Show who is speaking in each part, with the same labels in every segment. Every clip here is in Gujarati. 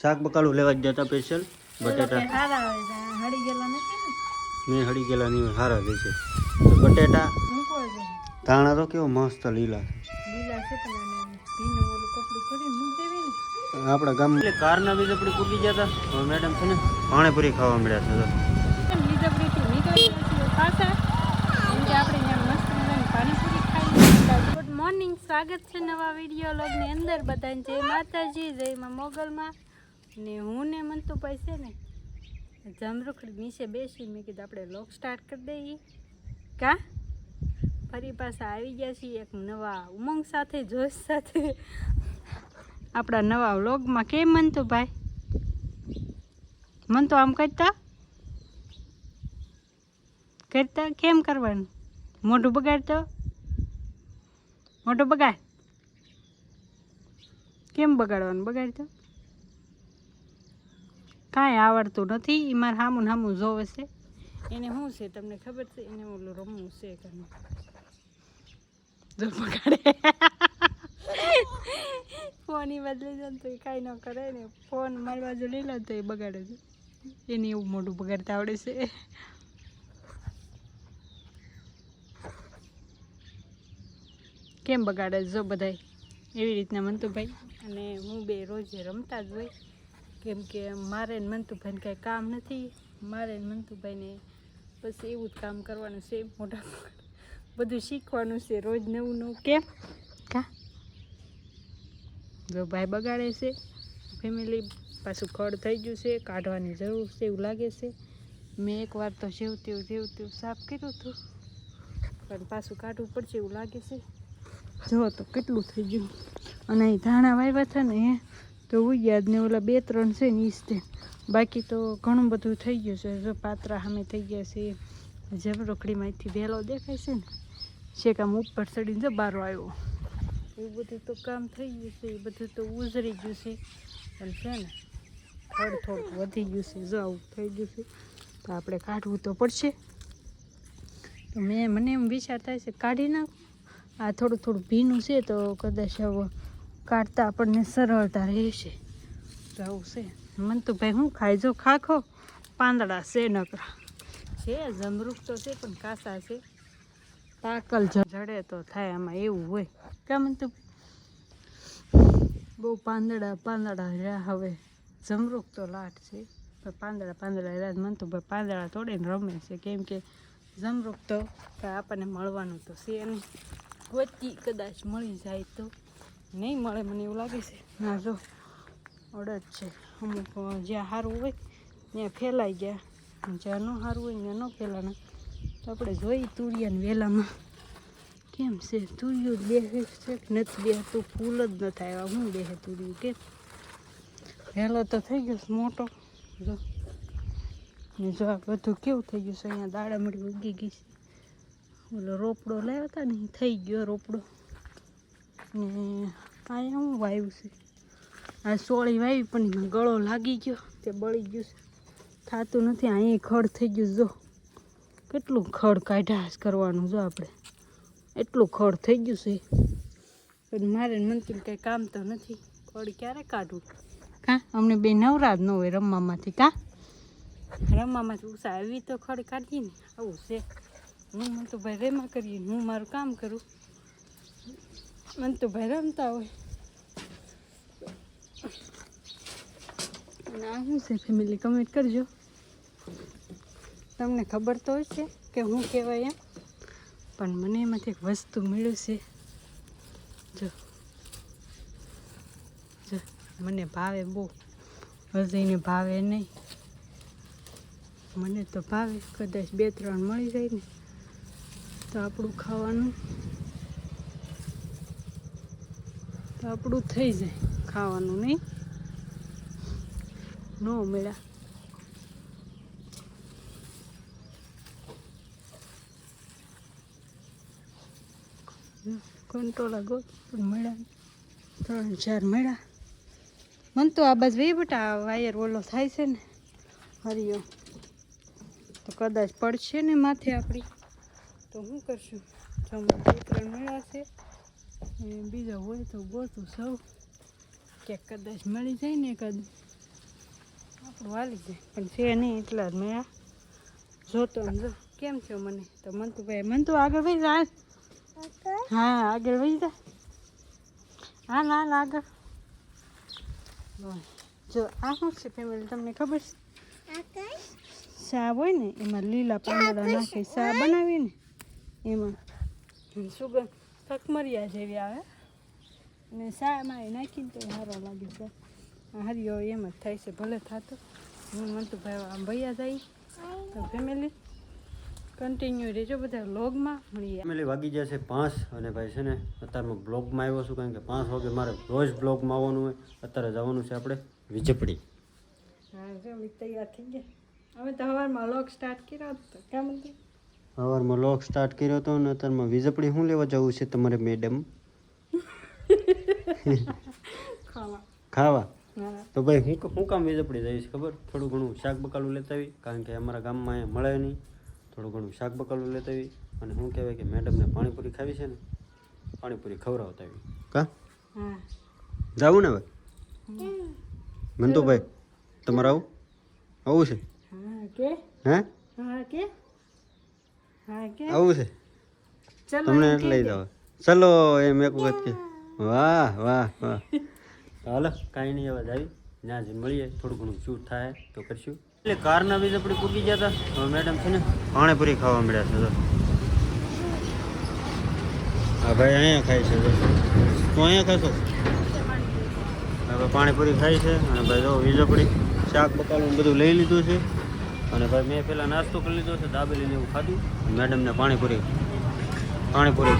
Speaker 1: શાક બકાલું લેવા જ જતા સ્પેશિયલ બટેટા
Speaker 2: હારા આવે છે હળી ગયેલા નથી ને
Speaker 1: મેં હળી ગયેલા નહીં હારા દે છે તો બટેટા
Speaker 2: મૂકો છે
Speaker 1: ધાણા તો કેવો મસ્ત લીલા
Speaker 2: લીલા છે પણ ભીનું ઓલું કપડું કરી મૂક દેવી ને
Speaker 1: છે આપણા ગામમાં એટલે કારના બીજ આપણે પૂગી ગયા હતા હવે મેડમ છે ને પાણીપુરી ખાવા મળ્યા છે
Speaker 2: લીધબડીથી નીકળી ગયા છીએ પાછા કેમ કે આપણે અહીંયા મસ્ત મજાની પાણીપુરી ખાઈ. ગુડ મોર્નિંગ, સ્વાગત છે નવા વિડીયો લોગની અંદર. બધાને જય માતાજી, જય માં મોગલમાં. ને હું ને મંતુભાઈ છે ને જમરૂખડી નીચે બેસી મેં કીધું આપણે લોગ સ્ટાર્ટ કરી દઈએ કા ફરી પાછા આવી ગયા છીએ એક નવા ઉમંગ સાથે, જોશ સાથે આપણા નવા વ્લોગમાં. કેમ મંતુભાઈ? મન તો આમ કરતા કેમ કરવાનું? મોઢું બગાડતો, મોઢું બગાડ. કેમ બગાડવાનું? બગાડતો કાંઈ આવડતું નથી. એ મારે હામું હામું જોવે છે. એને શું છે તમને ખબર છે? એને ઓલું રમવું છે કે જો બગાડે ફોન એ બદલી જાય તો એ કાંઈ ન કરે ને. ફોન મારી બાજુ લઈ લો તો એ બગાડે છે. એને એવું મોઢું બગાડતા આવડે છે. કેમ બગાડે જો બધાય એવી રીતના મંતુભાઈ અને હું બે રોજ રમતા જ હોય. કેમ કે મારે ને મંતુભાઈને કાંઈ કામ નથી. મારે ને મંતુભાઈને બસ એવું જ કામ કરવાનું છે. મોટા બધું શીખવાનું છે રોજ નવું નવું. કેમ કા જો ભાઈ બગાડે છે. ફેમિલી પાછું ખડ થઈ ગયું છે, કાઢવાની જરૂર છે એવું લાગે છે. મેં એકવાર તો જેવું સાફ કર્યું હતું પણ પાછું કાઢવું પડશે એવું લાગે છે. જો તો કેટલું થઈ ગયું. અને અહીં ધાણા વાવ્યા હતા ને તો ઉગ્યા જ ને ઓલા 2-3 છે ને ઈજ તે. બાકી તો ઘણું બધું થઈ ગયું છે. જો પાત્રા સામે થઈ ગયા છે. જમરૂખડીમાંથી વહેલો દેખાય છે ને શેકામ ઉપર ચડીને જો બારો આવ્યો. એવું બધું તો કામ થઈ ગયું છે. એ બધું તો ઉજરી ગયું છે પણ છે ને થોડું વધી ગયું છે. જો આવું થઈ ગયું છે તો આપણે કાઢવું તો પડશે. તો મને એમ વિચાર થાય છે કાઢી નાખું. આ થોડું ભીનું છે તો કદાચ હવે કાઢતા આપણને સરળતા રહેશે. તો આવું છે. મંતુભાઈ શું ખાય? જો ખાખો પાંદડા છે નકરા છે. જમરૂખ તો છે પણ કાસા છે. પાકલ જડે તો થાય આમાં એવું હોય. કેમ મંતુ બહુ પાંદડા રહ્યા. હવે જમરૂખ તો લાટ છે પણ પાંદડા રહ્યા. મંતુભાઈ પાંદડા તોડીને રમે છે. કેમ કે જમરૂખ તો આપણને મળવાનું તો છે નહીં. વચ્ચે કદાચ મળી જાય તો, નહીં મળે મને એવું લાગે છે. ના જો અડદ છે. અમુક જ્યાં સારું હોય ત્યાં ફેલાઈ ગયા, જ્યાં ન સારું હોય ત્યાં ન ફેલાના. તો આપણે જોઈ તુરિયાને વેલામાં કેમ છે. તુરિયું જ બેસે છે કે નથી બેસતું? ફૂલ જ ન થાય. હું બેસે તુરિયું કેમ? વહેલો તો થઈ ગયો મોટો. જો આ બધું કેવું થઈ ગયું છે. અહીંયા દાડામડી ઉગી ગઈ છે. ઓલો રોપડો લાવ્યો હતા ને એ થઈ ગયો રોપડો. ને અહીંયા હું વાવ્યું છે. આ સોળી વાવી પણ એમાં ગળો લાગી ગયો તે બળી ગયું છે. થતું નથી. અહીંયા ખડ થઈ ગયું. જો કેટલું ખડ કાઢ્યા કરવાનું. જો આપણે એટલું ખડ થઈ ગયું છે પણ મારે મનથી કંઈ કામ તો નથી. ખડ ક્યારે કાઢવું? કાં અમને બે નવરાજ ન હોય રમવામાંથી. કાં રમવામાંથી ઉષા આવી તો ખડ કાઢીએ ને. આવું છે. હું મંતુભાઈ રેમાં કરીએ, હું મારું કામ કરું. મંતુભાઈ રમતા હોય. અને આ શું છે ફેમિલી? કમેન્ટ કરજો. તમને ખબર તો હોય છે કે હું કહેવાય એમ. પણ મને એમાંથી એક વસ્તુ મળ્યું છે. જો મને ભાવે બહુ. હજીને ભાવે નહીં. મને તો ભાવે. કદાચ 2-3 મળી જાય ને તો આપણું ખાવાનું તો આપણું થઈ જાય. ખાવાનું નહીં ન મળ્યા. કંટ્રોલા ગો પણ મળ્યા 3-4 મળ્યા. મન તો આ બાજુ વે બેટા વાયર ઓલો થાય છે ને હરિયો તો કદાચ પડશે ને માથે આપણી. તો શું કરશું? જમવા 2-3 મળ્યા છે. બીજા હોય તો ગોતું સૌ ક્યાંક કદાચ મળી જાય ને એકાદ આપણું હાલી જાય પણ છે નહીં એટલા જ મેં આ જોતો ને જો કેમ છે મને તો મંતુ આગળ વહી જા હા આગળ વહી જા હા ના આગળ જો આ શું છે ફેમિલી તમને ખબર છે શા હોય ને એમાં લીલા પાંદડા નાખી શા બનાવી ને એમાં સુગંધ સકમરિયા જેવી આવે ને શામાં એ નાખીને તો સારો લાગે છે હરિયો એમ જ થાય છે ભલે થતો હું મંતુભાઈ આમ ભૈયા જાય તો ફેમિલી કન્ટિન્યુ રહેજો બધા વ્લોગમાં મળીએ
Speaker 1: ફેમિલી વાગી જશે 5 અને ભાઈ છે ને અત્યારમાં બ્લોગમાં આવ્યો છું કારણ કે 5 વાગે મારે રોજ બ્લોગમાં આવવાનું હોય અત્યારે જવાનું છે આપણે વીજપડી
Speaker 2: હા જો તૈયાર થઈ ગયા હવે તો સવારમાં વ્લોગ સ્ટાર્ટ કર્યો હતો કેમ હતું
Speaker 1: સવારમાં લોક સ્ટાર્ટ કર્યો હતો અને અત્યારમાં વીજપડી શું લેવા જવું છે તમારે મેડમ ખાવા
Speaker 2: હા
Speaker 1: તો ભાઈ હું કામ વીજપડી જઈશ ખબર થોડું ઘણું શાક બકાલું લેતા આવી કારણ કે અમારા ગામમાં અહીંયા મળે નહીં થોડું ઘણું શાક બકાલું લેતા આવી અને શું કહેવાય કે મેડમને પાણીપુરી ખાવી છે ને પાણીપુરી ખવડાવતા આવી કા
Speaker 2: હા
Speaker 1: જાવું ને ભાઈ મંતુભાઈ તમારે આવું છે
Speaker 2: હા કે
Speaker 1: હે
Speaker 2: હા કે હા કે
Speaker 1: આવું છે
Speaker 2: ચલો
Speaker 1: તમને એટલે લઈ જાવ ચલો એમ એક વખત કે વાહ વાહ વાહ હાલો કાંઈ નહીં હવે આવી ત્યાં જઈને મળીએ થોડું ઘણું શૂટ થાય તો કરશું એટલે કારના વીજ આપણે પૂગી ગયા હતા હવે મેડમ છે ને પાણીપુરી ખાવા મળ્યા છે તો હા ભાઈ અહીંયા ખાય છે તો તું અહીંયા ખાશો હવે પાણીપુરી ખાય છે અને ભાઈ જો વીજપડી શાક બકાલું બધું લઈ લીધું છે અને ભાઈ મેં પહેલાં નાસ્તો કરી લીધો છે દાબેલીને એવું ખાધું મેડમને પાણીપુરી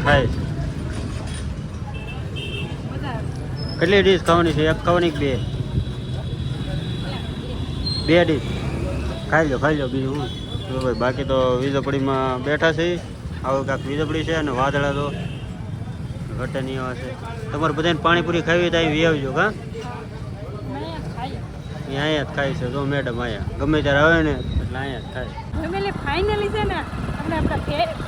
Speaker 1: ખાય છે કેટલી ડીશ ખાવાની છે એક ખાવાની કે બે ડીશ ખાઈ લો બીજું હું તો ભાઈ બાકી તો વીજપડીમાં બેઠા છે આવું કાંક વીજપડી છે અને વાદળા તો ઘટે નહીં એવા છે તમારે બધાને પાણીપુરી ખાવી તો અહીં વી આવજો કા અહીંયા જ ખાય છે જો મેડમ અહીંયા ગમે ત્યારે આવે ને એટલે અહીંયા જ ખાય
Speaker 2: ફેમિલી ફાઇનલી છે ને આપણે આપણા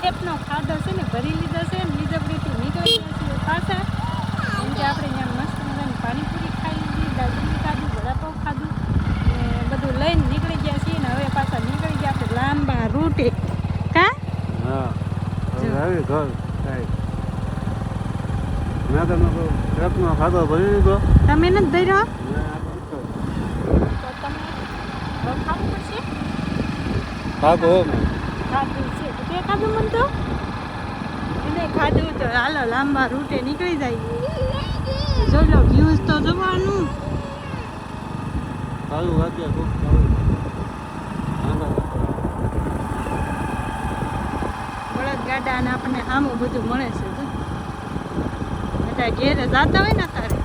Speaker 2: પેટનો ખાધો છે ને ભરી લીધો છે ને વીજપડીથી નીકળી ગયા છીએ પાછા કેમ કે આપણે ત્યાં મસ્ત મજાની પાણીપુરી ખાઈ લીધી દાલચીની ખાધું વડાપાઉં ખાધું ને બધું લઈને નીકળી ગયા છીએ ને હવે પાછા નીકળી ગયા આપણે લાંબા રૂટે કા
Speaker 1: હા આવી ઘર ખાય મેં તમે ટ્રકનો ખાધો ભરી લીધો
Speaker 2: તમે નથી ધર્યો તો તમે હવે ખાવું પડશે
Speaker 1: ખાધો
Speaker 2: ખાધું છે તો તે ખાધું મન તો એને ખાધું તો હાલો લાંબા રૂટે નીકળી જાય જો લો વ્યૂઝ તો જોવાનું
Speaker 1: ખાધું વાગ્યા ખૂબ
Speaker 2: બળદ ગાડા અને આપણને આમું બધું મળે છે જો બધા ઘેરે જાતા હોય ને તારે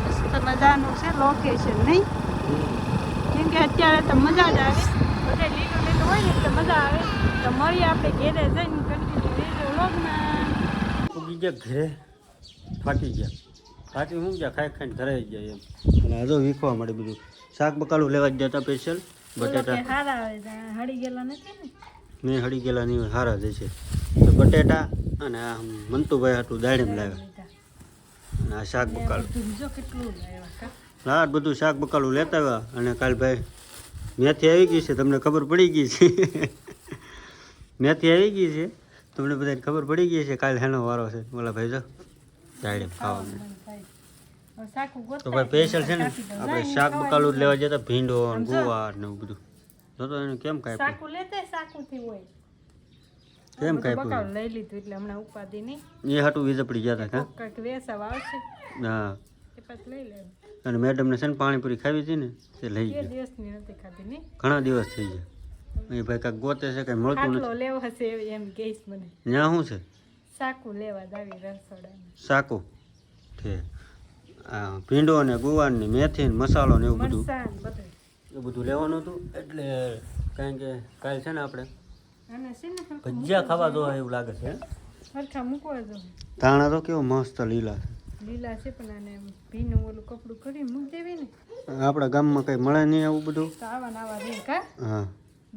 Speaker 2: મસ્ત મજાનું છે લોકેશન નહીં કેમ કે અત્યારે તો મજા જ આવે બધા લીલું લીલું હોય ને એટલે મજા આવે તો મળીએ આપણે ઘેરે જઈને કન્ટિન્યુ વ્લોગમાં
Speaker 1: ઉગી ગયા ઘરે થાકી હું ગયા ખાઈને ધરાઈ ગયા એમ અને હજુ વીખવા મળે બધું શાક બકાલું લેવા જ જતા સ્પેશિયલ બટેટા
Speaker 2: સારા આવે હળી ગયેલા નથી ને
Speaker 1: મેં હળી ગયેલા નહીં સારા જ છે તો બટેટા અને આ મંતુભાઈ હાટું દાડેમ લાવ્યા અને આ શાક બકાલું
Speaker 2: જો કેટલું લાવ્યા કા
Speaker 1: હા બધું શાક બકાલું લેતા આવ્યા અને કાલ ભાઈ મેથી આવી ગઈ છે તમને ખબર પડી ગઈ છે મેથી આવી ગઈ છે તમને બધાને ખબર પડી ગઈ છે કાલ હેનો વારો છે બોલા ભાઈ જો દાડેમ ખાવાનું તો ભાઈ સ્પેશિયલ છે ને આપણે શાક બકાલું જ લેવા જતા ભીંડો ને ગુવાર ને એવું બધું તો એને કેમ કાપ્યું
Speaker 2: સાકુ લેતે સાકુથી હોય
Speaker 1: કેમ
Speaker 2: બધું
Speaker 1: કાપ્યું
Speaker 2: બકાલું લઈ લીધું એટલે હમણાં ઉપાધિ નહીં
Speaker 1: એ હાટું વીજપડી જતા હા
Speaker 2: કંઈક વેસાવ આવશે
Speaker 1: હા
Speaker 2: એ પછી લઈ લેવું
Speaker 1: અને મેડમને છે ને પાણીપુરી ખાવી હતી ને તે લઈ
Speaker 2: બે
Speaker 1: ગયા
Speaker 2: દિવસની નથી ખાધી નહીં
Speaker 1: ઘણા દિવસ થઈ ગયા એ ભાઈ કાંઈક ગોતે છે કંઈ મળતું
Speaker 2: ખાટલો
Speaker 1: નથી
Speaker 2: લેવો હશે એમ કહીશ મને
Speaker 1: ત્યાં શું છે
Speaker 2: સાકુ લેવા જ આવી રસોડામાં
Speaker 1: સાકું છે આ ભીંડો ને ગુવાર ને મેથી ને મસાલો ને એવું બધું
Speaker 2: મરચાં ને બધું
Speaker 1: એ બધું લેવાનું હતું એટલે કારણ કે કાલ છે ને આપણે
Speaker 2: અને છે ને
Speaker 1: ભજીયા ખાવા જોવા એવું લાગે છે
Speaker 2: સરખા મૂકવા જો
Speaker 1: ધાણા તો કેવો મસ્ત લીલા છે
Speaker 2: લીલા છે પણ આને ભીનું ઓલું કપડું કરી મૂકી દેવી ને
Speaker 1: આપણા ગામમાં કંઈ મળે નહીં આવું બધું
Speaker 2: તો આવા ને આવા રહે કા
Speaker 1: હા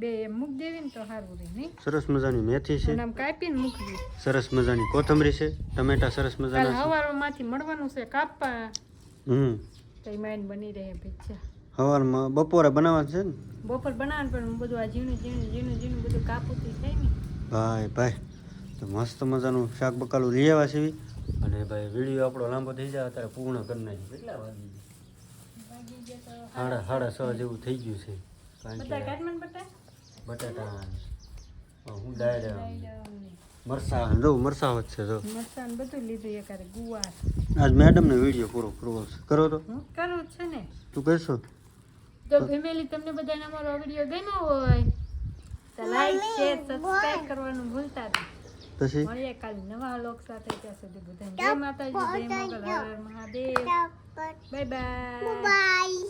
Speaker 2: બે એમ મૂક દેવી ને તો સારું રહે નહીં.
Speaker 1: સરસ મજાની મેથી છે,
Speaker 2: અને આમ કાપીને મૂકવી.
Speaker 1: સરસ મજાની કોથમરી છે, ટમેટા સરસ
Speaker 2: કાલ
Speaker 1: મજાના છે.
Speaker 2: હવારમાંથી મળવાનું છે કાપવા,
Speaker 1: હમ
Speaker 2: તો એ માઇન બની રહે ભજીયા.
Speaker 1: સવારમાં બપોરે બનાવવાનું છે ને.
Speaker 2: બપોર બનાવવાનું પણ બધું આ ઝીણું બધું કાપુતી થાય ને.
Speaker 1: ભાઈ તો મસ્ત મજાનું શાક બકાલું લઈ આવ્યા છે. અને ભાઈ વિડીયો આપણો લાંબો થઈ જાય અત્યારે પૂર્ણ કરી નાખી. કેટલા વાગી ગયા? 6:30 જેવું થઈ ગયું છે. કારણ
Speaker 2: બધા
Speaker 1: કે
Speaker 2: કાઢમાં બટા
Speaker 1: બટાટા હું મરસા મરસા હોત છે. જો
Speaker 2: મરચાં બધું લીધું એકારે ગુવાર.
Speaker 1: આજ મેડમને વિડીયો પૂરો કરવો છે. કરો તો
Speaker 2: હું કરું છે ને.
Speaker 1: તું કહેશો
Speaker 2: તો ફેમિલી તમને બધાને અમારો વિડીયો ગમ્યો હોય તો લાઈક શેર સબસ્ક્રાઇબ કરવાનું ભૂલતા નહીં.
Speaker 1: પછી
Speaker 2: મળીએ કાલ નવા લોક સાથે. ત્યાં સુધી બધાને જય માતાજી, જય મંગલ, હર હર મહાદેવ. Bye by.